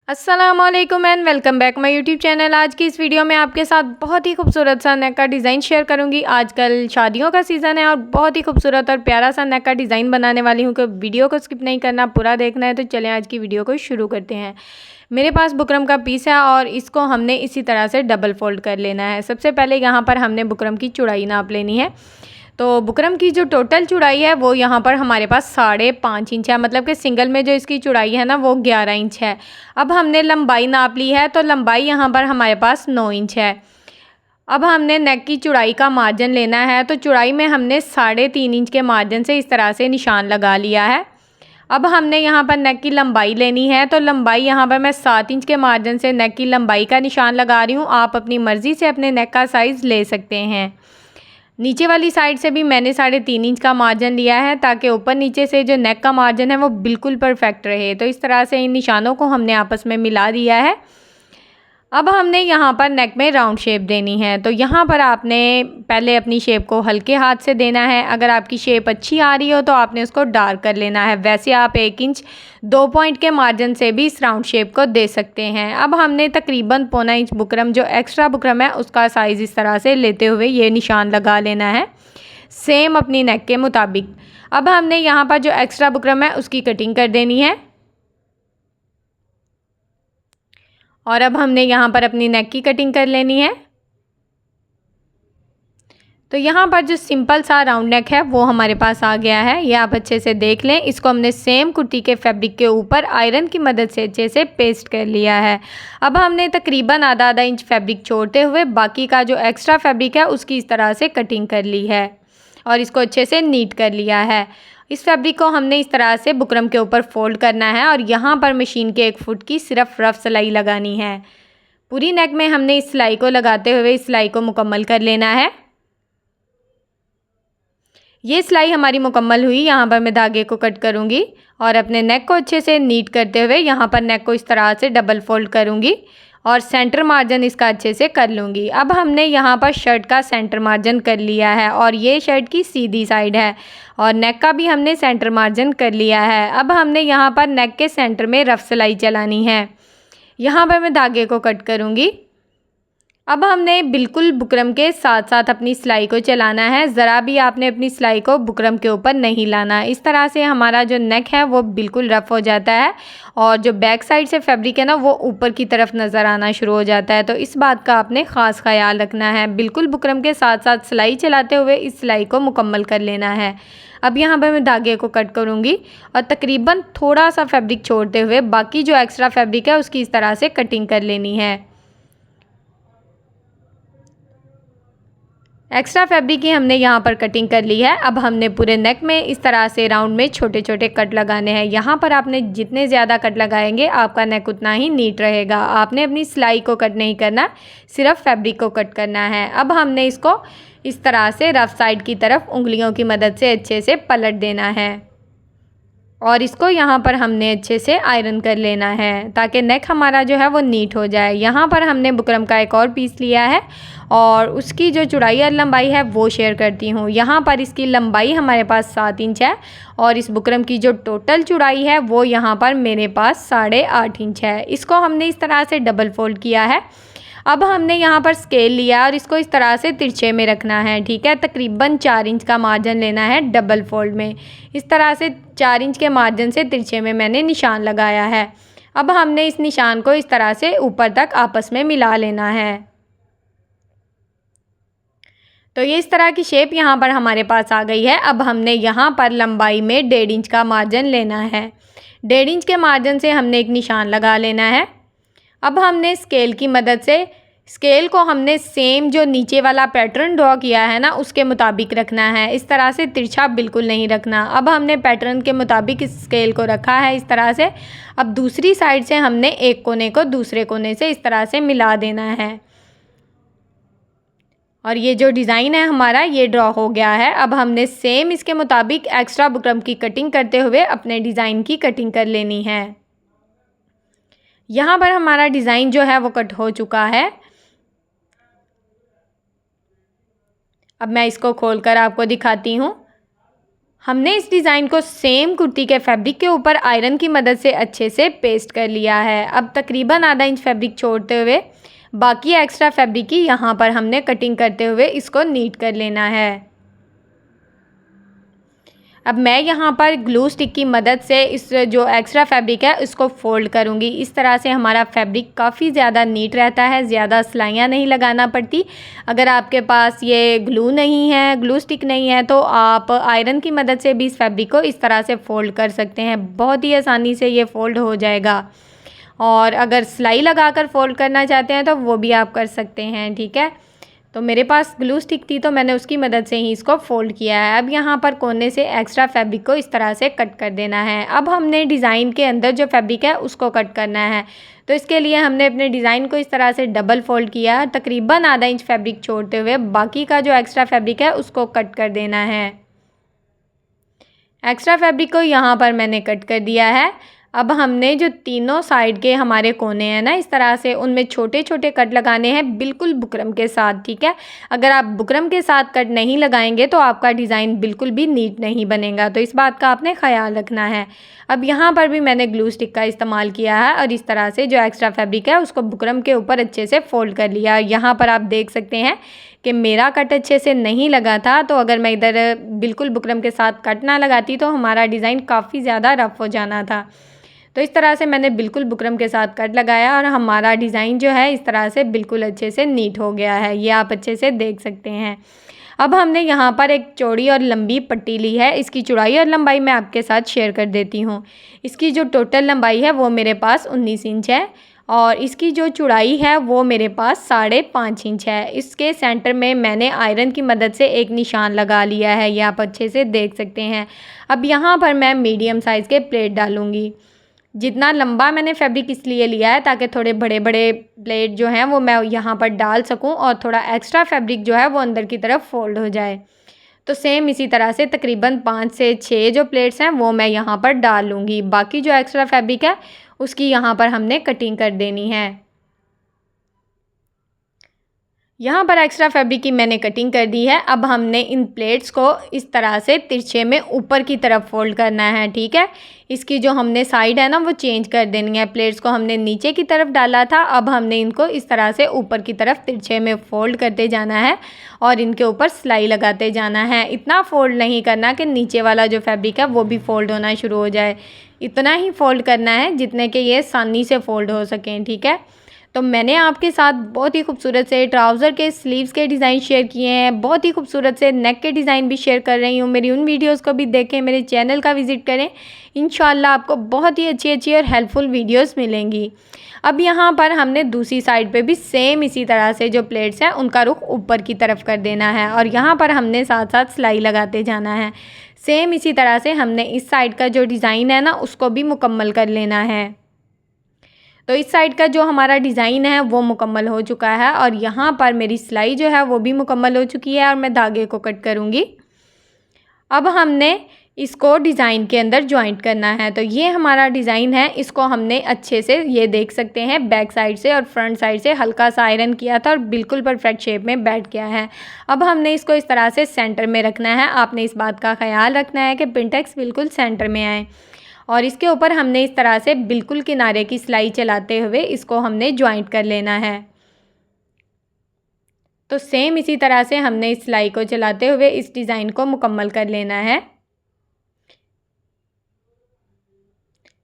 अस्सलामुअलैकुम and welcome back my YouTube channel. आज की इस वीडियो में आपके साथ बहुत ही खूबसूरत सा नेक का डिज़ाइन शेयर करूंगी। आजकल शादियों का सीज़न है और बहुत ही खूबसूरत और प्यारा सा नेक का डिज़ाइन बनाने वाली हूं कि वीडियो को स्किप नहीं करना, पूरा देखना है। तो चलें आज की वीडियो को शुरू करते हैं। मेरे पास बुकरम का पीस है और इसको हमने इसी तरह से डबल फोल्ड कर लेना है। सबसे पहले यहाँ पर हमने बुकरम की चौड़ाई नाप लेनी है। तो बुकरम की जो टोटल चौड़ाई है वो यहाँ पर हमारे पास 5.5 इंच है, मतलब कि सिंगल में जो इसकी चौड़ाई है ना वो 11 इंच है। अब हमने लंबाई नाप ली है, तो लंबाई यहाँ पर हमारे पास 9 इंच है। अब हमने नेक की चौड़ाई का मार्जिन लेना है, तो चौड़ाई में हमने 3.5 इंच के मार्जिन से इस तरह से निशान लगा लिया है। अब हमने यहाँ पर नेक की लंबाई लेनी है, तो लंबाई यहाँ पर मैं 7 इंच के मार्जिन से नेक की लंबाई का निशान लगा रही हूँ। आप अपनी मर्ज़ी से अपने नेक का साइज़ ले सकते हैं। नीचे वाली साइड से भी मैंने 3.5 इंच का मार्जिन लिया है, ताकि ऊपर नीचे से जो नेक का मार्जिन है वो बिल्कुल परफेक्ट रहे। तो इस तरह से इन निशानों को हमने आपस में मिला दिया है। अब हमने यहाँ पर नेक में राउंड शेप देनी है, तो यहाँ पर आपने पहले अपनी शेप को हल्के हाथ से देना है। अगर आपकी शेप अच्छी आ रही हो तो आपने उसको डार्क कर लेना है। वैसे आप 1 इंच 2 पॉइंट के मार्जिन से भी इस राउंड शेप को दे सकते हैं। अब हमने तकरीबन 1.25 इंच बुकरम, जो एक्स्ट्रा बुकरम है, उसका साइज़ इस तरह से लेते हुए ये निशान लगा लेना है, सेम अपनी नेक के मुताबिक। अब हमने यहाँ पर जो एक्स्ट्रा बुकरम है उसकी कटिंग कर देनी है। और अब हमने यहाँ पर अपनी नेक की कटिंग कर लेनी है। तो यहाँ पर जो सिंपल सा राउंड नेक है वो हमारे पास आ गया है। ये आप अच्छे से देख लें। इसको हमने सेम कुर्ती के फैब्रिक के ऊपर आयरन की मदद से अच्छे से पेस्ट कर लिया है। अब हमने तकरीबन आधा इंच फैब्रिक छोड़ते हुए बाकी का जो एक्स्ट्रा फैब्रिक है उसकी इस तरह से कटिंग कर ली है और इसको अच्छे से नीट कर लिया है। इस फैब्रिक को हमने इस तरह से बुकरम के ऊपर फोल्ड करना है और यहाँ पर मशीन के 1 फुट की सिर्फ रफ सिलाई लगानी है। पूरी नेक में हमने इस सिलाई को लगाते हुए इस सिलाई को मुकम्मल कर लेना है। ये सिलाई हमारी मुकम्मल हुई। यहाँ पर मैं धागे को कट करूँगी और अपने नेक को अच्छे से नीट करते हुए यहाँ पर नेक को इस तरह से डबल फोल्ड करूँगी और सेंटर मार्जिन इसका अच्छे से कर लूँगी। अब हमने यहाँ पर शर्ट का सेंटर मार्जिन कर लिया है और ये शर्ट की सीधी साइड है और नेक का भी हमने सेंटर मार्जिन कर लिया है। अब हमने यहाँ पर नेक के सेंटर में रफ सिलाई चलानी है। यहाँ पर मैं धागे को कट करूँगी। अब हमने बिल्कुल बुकरम के साथ साथ अपनी सिलाई को चलाना है। ज़रा भी आपने अपनी सिलाई को बुकरम के ऊपर नहीं लाना। इस तरह से हमारा जो नेक है वो बिल्कुल रफ़ हो जाता है और जो बैक साइड से फैब्रिक है ना वो ऊपर की तरफ नज़र आना शुरू हो जाता है। तो इस बात का आपने ख़ास ख्याल रखना है। बिल्कुल बुकरम के साथ साथ सिलाई चलाते हुए इस सिलाई को मुकम्मल कर लेना है। अब यहाँ पर मैं धागे को कट करूँगी और तकरीबन थोड़ा सा फैब्रिक छोड़ते हुए बाकी जो एक्स्ट्रा फैब्रिक है उसकी इस तरह से कटिंग कर लेनी है। एक्स्ट्रा फैब्रिक की हमने यहाँ पर कटिंग कर ली है। अब हमने पूरे नेक में इस तरह से राउंड में छोटे छोटे कट लगाने हैं। यहाँ पर आपने जितने ज़्यादा कट लगाएंगे आपका नेक उतना ही नीट रहेगा। आपने अपनी सिलाई को कट नहीं करना, सिर्फ फैब्रिक को कट करना है। अब हमने इसको इस तरह से रफ साइड की तरफ उंगलियों की मदद से अच्छे से पलट देना है और इसको यहाँ पर हमने अच्छे से आयरन कर लेना है ताकि नेक हमारा जो है वो नीट हो जाए। यहाँ पर हमने बुकरम का एक और पीस लिया है और उसकी जो चौड़ाई और लंबाई है वो शेयर करती हूँ। यहाँ पर इसकी लंबाई हमारे पास 7 इंच है और इस बुकरम की जो टोटल चौड़ाई है वो यहाँ पर मेरे पास 8.5 इंच है। इसको हमने इस तरह से डबल फोल्ड किया है। अब हमने यहाँ पर स्केल लिया और इसको इस तरह से तिरछे में रखना है, ठीक है। तकरीबन 4 इंच का मार्जिन लेना है डबल फोल्ड में। इस तरह से 4 इंच के मार्जिन से तिरछे में मैंने निशान लगाया है। अब हमने इस निशान को इस तरह से ऊपर तक आपस में मिला लेना है। तो ये इस तरह की शेप यहाँ पर हमारे पास आ गई है। अब हमने यहाँ पर लंबाई में 1.5 इंच का मार्जिन लेना है। 1.5 इंच के मार्जिन से हमने एक निशान लगा लेना है। अब हमने स्केल की मदद से स्केल को हमने सेम जो नीचे वाला पैटर्न ड्रॉ किया है ना उसके मुताबिक रखना है। इस तरह से तिरछा बिल्कुल नहीं रखना। अब हमने पैटर्न के मुताबिक इस स्केल को रखा है इस तरह से। अब दूसरी साइड से हमने एक कोने को दूसरे कोने से इस तरह से मिला देना है और ये जो डिज़ाइन है हमारा ये ड्रॉ हो गया है। अब हमने सेम इसके मुताबिक एक्स्ट्रा बुकरम की कटिंग करते हुए अपने डिज़ाइन की कटिंग कर लेनी है। यहाँ पर हमारा डिज़ाइन जो है वो कट हो चुका है। अब मैं इसको खोलकर आपको दिखाती हूँ। हमने इस डिज़ाइन को सेम कुर्ती के फैब्रिक के ऊपर आयरन की मदद से अच्छे से पेस्ट कर लिया है। अब तकरीबन आधा इंच फैब्रिक छोड़ते हुए बाकी एक्स्ट्रा फैब्रिक की यहाँ पर हमने कटिंग करते हुए इसको नीट कर लेना है। अब मैं यहाँ पर ग्लू स्टिक की मदद से इस जो एक्स्ट्रा फैब्रिक है इसको फ़ोल्ड करूँगी। इस तरह से हमारा फैब्रिक काफ़ी ज़्यादा नीट रहता है, ज़्यादा सिलाइयाँ नहीं लगाना पड़ती। अगर आपके पास ये ग्लू नहीं है, ग्लू स्टिक नहीं है, तो आप आयरन की मदद से भी इस फैब्रिक को इस तरह से फ़ोल्ड कर सकते हैं। बहुत ही आसानी से ये फ़ोल्ड हो जाएगा। और अगर सिलाई लगाकर फ़ोल्ड करना चाहते हैं तो वो भी आप कर सकते हैं, ठीक है। तो मेरे पास ग्लू स्टिक थी तो मैंने उसकी मदद से ही इसको फ़ोल्ड किया है। अब यहाँ पर कोने से एक्स्ट्रा फैब्रिक को इस तरह से कट कर देना है। अब हमने डिज़ाइन के अंदर जो फैब्रिक है उसको कट करना है। तो इसके लिए हमने अपने डिज़ाइन को इस तरह से डबल फ़ोल्ड किया, तकरीबन आधा इंच फैब्रिक छोड़ते हुए बाकी का जो एक्स्ट्रा फैब्रिक है उसको कट कर देना है। एक्स्ट्रा फैब्रिक को यहाँ पर मैंने कट कर दिया है। अब हमने जो तीनों साइड के हमारे कोने हैं ना, इस तरह से उनमें छोटे छोटे कट लगाने हैं, बिल्कुल बुकरम के साथ, ठीक है। अगर आप बुकरम के साथ कट नहीं लगाएंगे तो आपका डिज़ाइन बिल्कुल भी नीट नहीं बनेगा, तो इस बात का आपने ख्याल रखना है। अब यहाँ पर भी मैंने ग्लू स्टिक का इस्तेमाल किया है और इस तरह से जो एक्स्ट्रा फैब्रिक है उसको बुकरम के ऊपर अच्छे से फ़ोल्ड कर लिया। यहाँ पर आप देख सकते हैं कि मेरा कट अच्छे से नहीं लगा था, तो अगर मैं इधर बिल्कुल बुकरम के साथ कट ना लगाती तो हमारा डिज़ाइन काफ़ी ज़्यादा रफ़ हो जाना था। तो इस तरह से मैंने बिल्कुल बुकरम के साथ कट लगाया और हमारा डिज़ाइन जो है इस तरह से बिल्कुल अच्छे से नीट हो गया है, ये आप अच्छे से देख सकते हैं। अब हमने यहाँ पर एक चौड़ी और लंबी पट्टी ली है। इसकी चौड़ाई और लंबाई मैं आपके साथ शेयर कर देती हूँ। इसकी जो टोटल लंबाई है वो मेरे पास 19 इंच है और इसकी जो चौड़ाई है वो मेरे पास 5.5 इंच है। इसके सेंटर में मैंने आयरन की मदद से एक निशान लगा लिया है, ये आप अच्छे से देख सकते हैं। अब यहाँ पर मैं मीडियम साइज़ के प्लेट डालूँगी। जितना लंबा मैंने फैब्रिक इसलिए लिया है ताकि थोड़े बड़े बड़े प्लेट जो हैं वो मैं यहाँ पर डाल सकूँ और थोड़ा एक्स्ट्रा फैब्रिक जो है वो अंदर की तरफ फ़ोल्ड हो जाए। तो सेम इसी तरह से तकरीबन 5 से 6 जो प्लेट्स हैं वो मैं यहाँ पर डाल लूँगी। बाकी जो एक्स्ट्रा फैब्रिक है उसकी यहाँ पर हमने कटिंग कर देनी है। यहाँ पर एक्स्ट्रा फैब्रिक की मैंने कटिंग कर दी है। अब हमने इन प्लेट्स को इस तरह से तिरछे में ऊपर की तरफ फ़ोल्ड करना है, ठीक है। इसकी जो हमने साइड है ना वो चेंज कर देनी है। प्लेट्स को हमने नीचे की तरफ डाला था, अब हमने इनको इस तरह से ऊपर की तरफ तिरछे में फ़ोल्ड करते जाना है और इनके ऊपर सिलाई लगाते जाना है। इतना फ़ोल्ड नहीं करना कि नीचे वाला जो फैब्रिक है वो भी फ़ोल्ड होना शुरू हो जाए। इतना ही फ़ोल्ड करना है जितने के ये आसानी से फ़ोल्ड हो सकें, ठीक है। तो मैंने आपके साथ बहुत ही खूबसूरत से ट्राउज़र के स्लीव्स के डिज़ाइन शेयर किए हैं, बहुत ही खूबसूरत से नेक के डिज़ाइन भी शेयर कर रही हूँ। मेरी उन वीडियोस को भी देखें, मेरे चैनल का विज़िट करें। इंशाल्लाह आपको बहुत ही अच्छी अच्छी और हेल्पफुल वीडियोस मिलेंगी। अब यहाँ पर हमने दूसरी साइड पे भी सेम इसी तरह से जो प्लेट्स हैं उनका रुख ऊपर की तरफ कर देना है और यहाँ पर हमने साथ साथ सिलाई लगाते जाना है। सेम इसी तरह से हमने इस साइड का जो डिज़ाइन है ना उसको भी मुकम्मल कर लेना है। तो इस साइड का जो हमारा डिज़ाइन है वो मुकम्मल हो चुका है और यहाँ पर मेरी सिलाई जो है वो भी मुकम्मल हो चुकी है और मैं धागे को कट करूँगी। अब हमने इसको डिज़ाइन के अंदर जॉइंट करना है। तो ये हमारा डिज़ाइन है, इसको हमने अच्छे से ये देख सकते हैं बैक साइड से और फ्रंट साइड से हल्का सा आयरन किया था और बिल्कुल परफेक्ट शेप में बैठ गया है। अब हमने इसको इस तरह से सेंटर में रखना है। आपने इस बात का ख्याल रखना है कि पिनटेक्स बिल्कुल सेंटर में आए और इसके ऊपर हमने इस तरह से बिल्कुल किनारे की सिलाई चलाते हुए इसको हमने जॉइंट कर लेना है। तो सेम इसी तरह से हमने इस सिलाई को चलाते हुए इस डिज़ाइन को मुकम्मल कर लेना है।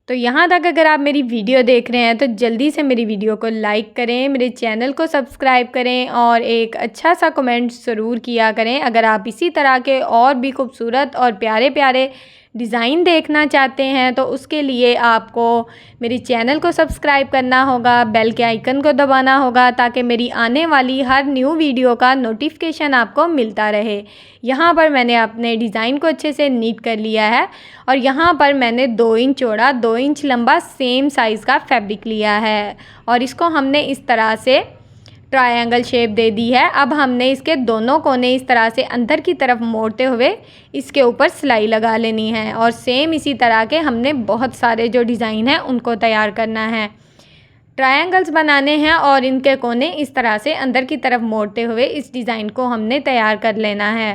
तो यहाँ तक अगर आप मेरी वीडियो देख रहे हैं तो जल्दी से मेरी वीडियो को लाइक करें, मेरे चैनल को सब्सक्राइब करें और एक अच्छा सा कमेंट ज़रूर किया करें। अगर आप इसी तरह के और भी खूबसूरत और प्यारे प्यारे डिज़ाइन देखना चाहते हैं तो उसके लिए आपको मेरे चैनल को सब्सक्राइब करना होगा, बेल के आइकन को दबाना होगा ताकि मेरी आने वाली हर न्यू वीडियो का नोटिफिकेशन आपको मिलता रहे। यहाँ पर मैंने अपने डिज़ाइन को अच्छे से नीट कर लिया है और यहाँ पर मैंने 2 इंच चौड़ा 2 इंच लंबा सेम साइज़ का फैब्रिक लिया है और इसको हमने इस तरह से ट्रायंगल शेप दे दी है। अब हमने इसके दोनों कोने इस तरह से अंदर की तरफ मोड़ते हुए इसके ऊपर सिलाई लगा लेनी है और सेम इसी तरह के हमने बहुत सारे जो डिज़ाइन हैं उनको तैयार करना है। ट्रायंगल्स बनाने हैं और इनके कोने इस तरह से अंदर की तरफ मोड़ते हुए इस डिज़ाइन को हमने तैयार कर लेना है।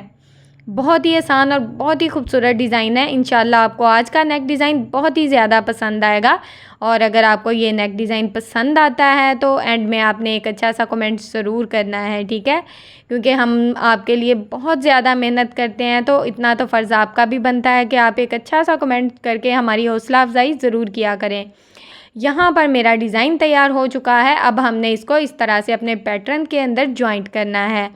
बहुत ही आसान और बहुत ही खूबसूरत डिज़ाइन है। इंशाल्लाह आपको आज का नेक डिज़ाइन बहुत ही ज़्यादा पसंद आएगा। और अगर आपको ये नेक डिज़ाइन पसंद आता है तो एंड में आपने एक अच्छा सा कमेंट ज़रूर करना है, ठीक है, क्योंकि हम आपके लिए बहुत ज़्यादा मेहनत करते हैं, तो इतना तो फ़र्ज़ आपका भी बनता है कि आप एक अच्छा सा कमेंट करके हमारी हौसला अफजाई ज़रूर किया करें। यहाँ पर मेरा डिज़ाइन तैयार हो चुका है। अब हमने इसको इस तरह से अपने पैटर्न के अंदर जॉइंट करना है।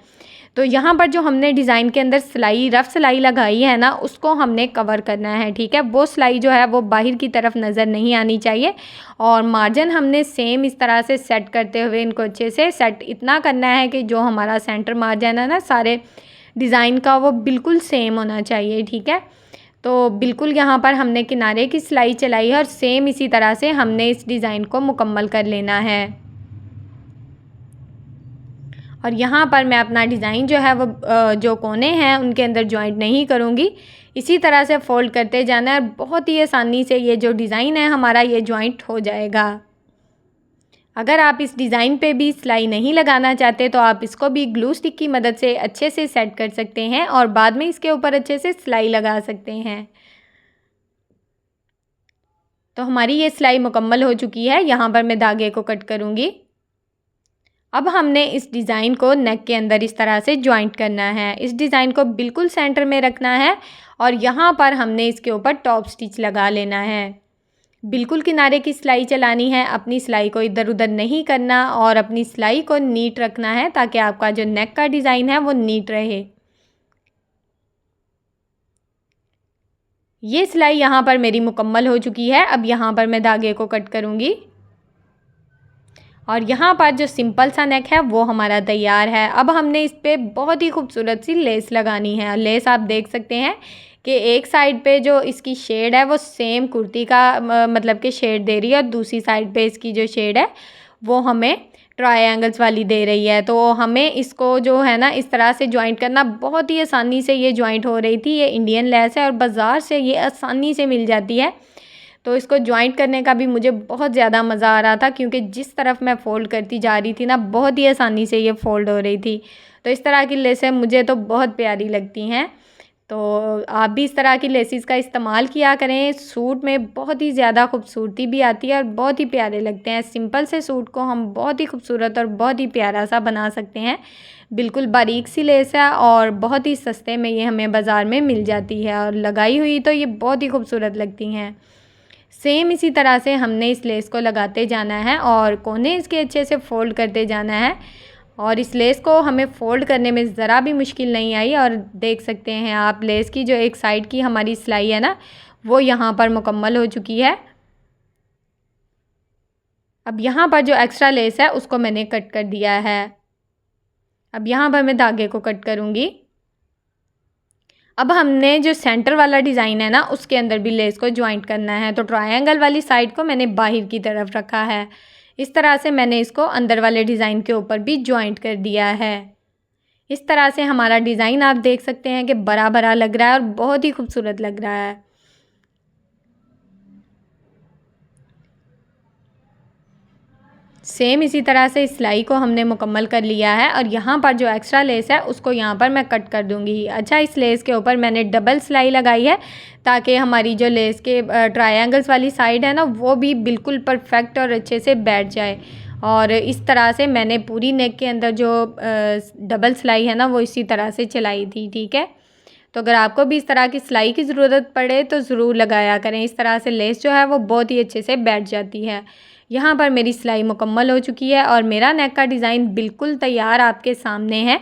तो यहाँ पर जो हमने डिज़ाइन के अंदर सिलाई, रफ़ सिलाई लगाई है ना, उसको हमने कवर करना है, ठीक है। वो सिलाई जो है वो बाहर की तरफ नज़र नहीं आनी चाहिए। और मार्जिन हमने सेम इस तरह से सेट करते हुए इनको अच्छे से सेट इतना करना है कि जो हमारा सेंटर मार्जिन है ना सारे डिज़ाइन का, वो बिल्कुल सेम होना चाहिए, ठीक है। तो बिल्कुल यहाँ पर हमने किनारे की सिलाई चलाई है और सेम इसी तरह से हमने इस डिज़ाइन को मुकम्मल कर लेना है। और यहाँ पर मैं अपना डिज़ाइन जो है वो जो कोने हैं उनके अंदर जॉइंट नहीं करूँगी, इसी तरह से फ़ोल्ड करते जाना है और बहुत ही आसानी से ये जो डिज़ाइन है हमारा ये जॉइंट हो जाएगा। अगर आप इस डिज़ाइन पे भी सिलाई नहीं लगाना चाहते तो आप इसको भी ग्लू स्टिक की मदद से अच्छे से सेट कर सकते हैं और बाद में इसके ऊपर अच्छे से सिलाई लगा सकते हैं। तो हमारी ये सिलाई मुकम्मल हो चुकी है। यहाँ पर मैं धागे को कट करूँगी। अब हमने इस डिज़ाइन को नेक के अंदर इस तरह से जॉइंट करना है। इस डिज़ाइन को बिल्कुल सेंटर में रखना है और यहाँ पर हमने इसके ऊपर टॉप स्टिच लगा लेना है। बिल्कुल किनारे की सिलाई चलानी है, अपनी सिलाई को इधर उधर नहीं करना और अपनी सिलाई को नीट रखना है ताकि आपका जो नेक का डिज़ाइन है वो नीट रहे। ये सिलाई यहाँ पर मेरी मुकम्मल हो चुकी है। अब यहाँ पर मैं धागे को कट करूँगी और यहाँ पर जो सिंपल सा नेक है वो हमारा तैयार है। अब हमने इस पर बहुत ही खूबसूरत सी लेस लगानी है। लेस आप देख सकते हैं कि एक साइड पे जो इसकी शेड है वो सेम कुर्ती का मतलब कि शेड दे रही है और दूसरी साइड पे इसकी जो शेड है वो हमें ट्रायंगल्स वाली दे रही है। तो हमें इसको जो है ना इस तरह से जॉइंट करना बहुत ही आसानी से ये जॉइंट हो रही थी। ये इंडियन लेस है और बाज़ार से ये आसानी से मिल जाती है। तो इसको जॉइंट करने का भी मुझे बहुत ज़्यादा मज़ा आ रहा था क्योंकि जिस तरफ मैं फ़ोल्ड करती जा रही थी ना बहुत ही आसानी से ये फ़ोल्ड हो रही थी। तो इस तरह की लेसें मुझे तो बहुत प्यारी लगती हैं। तो आप भी इस तरह की लेसिस का इस्तेमाल किया करें। सूट में बहुत ही ज़्यादा खूबसूरती भी आती है और बहुत ही प्यारे लगते हैं। सिंपल से सूट को हम बहुत ही खूबसूरत और बहुत ही प्यारा सा बना सकते हैं। बिल्कुल बारीक सी लेस है और बहुत ही सस्ते में ये हमें बाज़ार में मिल जाती है और लगाई हुई तो ये बहुत ही खूबसूरत लगती हैं। सेम इसी तरह से हमने इस लेस को लगाते जाना है और कोने इसके अच्छे से फ़ोल्ड करते जाना है। और इस लेस को हमें फ़ोल्ड करने में ज़रा भी मुश्किल नहीं आई और देख सकते हैं आप लेस की जो एक साइड की हमारी सिलाई है ना वो यहाँ पर मुकम्मल हो चुकी है। अब यहाँ पर जो एक्स्ट्रा लेस है उसको मैंने कट कर दिया है। अब यहाँ पर मैं धागे को कट करूँगी। अब हमने जो सेंटर वाला डिज़ाइन है ना उसके अंदर भी लेस को जॉइंट करना है। तो ट्रायंगल वाली साइड को मैंने बाहर की तरफ रखा है। इस तरह से मैंने इसको अंदर वाले डिज़ाइन के ऊपर भी जॉइंट कर दिया है। इस तरह से हमारा डिज़ाइन आप देख सकते हैं कि बड़ा बड़ा लग रहा है और बहुत ही खूबसूरत लग रहा है। सेम इसी तरह से सिलाई को हमने मुकम्मल कर लिया है और यहाँ पर जो एक्स्ट्रा लेस है उसको यहाँ पर मैं कट कर दूँगी। अच्छा, इस लेस के ऊपर मैंने डबल सिलाई लगाई है ताकि हमारी जो लेस के ट्रायंगल्स वाली साइड है ना वो भी बिल्कुल परफेक्ट और अच्छे से बैठ जाए। और इस तरह से मैंने पूरी नेक के अंदर जो डबल सिलाई है ना वो इसी तरह से चलाई थी, ठीक है। तो अगर आपको भी इस तरह की सिलाई की ज़रूरत पड़े तो ज़रूर लगाया करें। इस तरह से लेस जो है वो बहुत ही अच्छे से बैठ जाती है। यहाँ पर मेरी सिलाई मुकम्मल हो चुकी है और मेरा नेक का डिज़ाइन बिल्कुल तैयार आपके सामने है।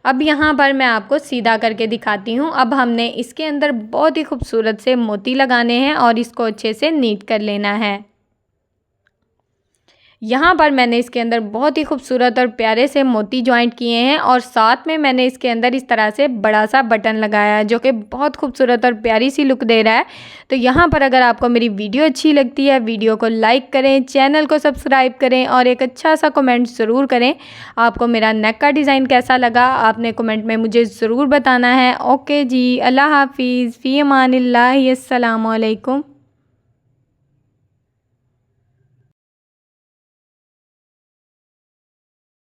अब यहाँ पर मैं आपको सीधा करके दिखाती हूँ। अब हमने इसके अंदर बहुत ही खूबसूरत से मोती लगाने हैं और इसको अच्छे से नीट कर लेना है। यहाँ पर मैंने इसके अंदर बहुत ही खूबसूरत और प्यारे से मोती जॉइंट किए हैं और साथ में मैंने इसके अंदर इस तरह से बड़ा सा बटन लगाया है जो कि बहुत खूबसूरत और प्यारी सी लुक दे रहा है। तो यहाँ पर अगर आपको मेरी वीडियो अच्छी लगती है, वीडियो को लाइक करें, चैनल को सब्सक्राइब करें और एक अच्छा सा कमेंट ज़रूर करें। आपको मेरा नेक का डिज़ाइन कैसा लगा आपने कमेंट में मुझे ज़रूर बताना है। ओके जी, अल्लाह हाफिज़, फ़ी अमानिल्लाह, अस्सलामु अलैकुम।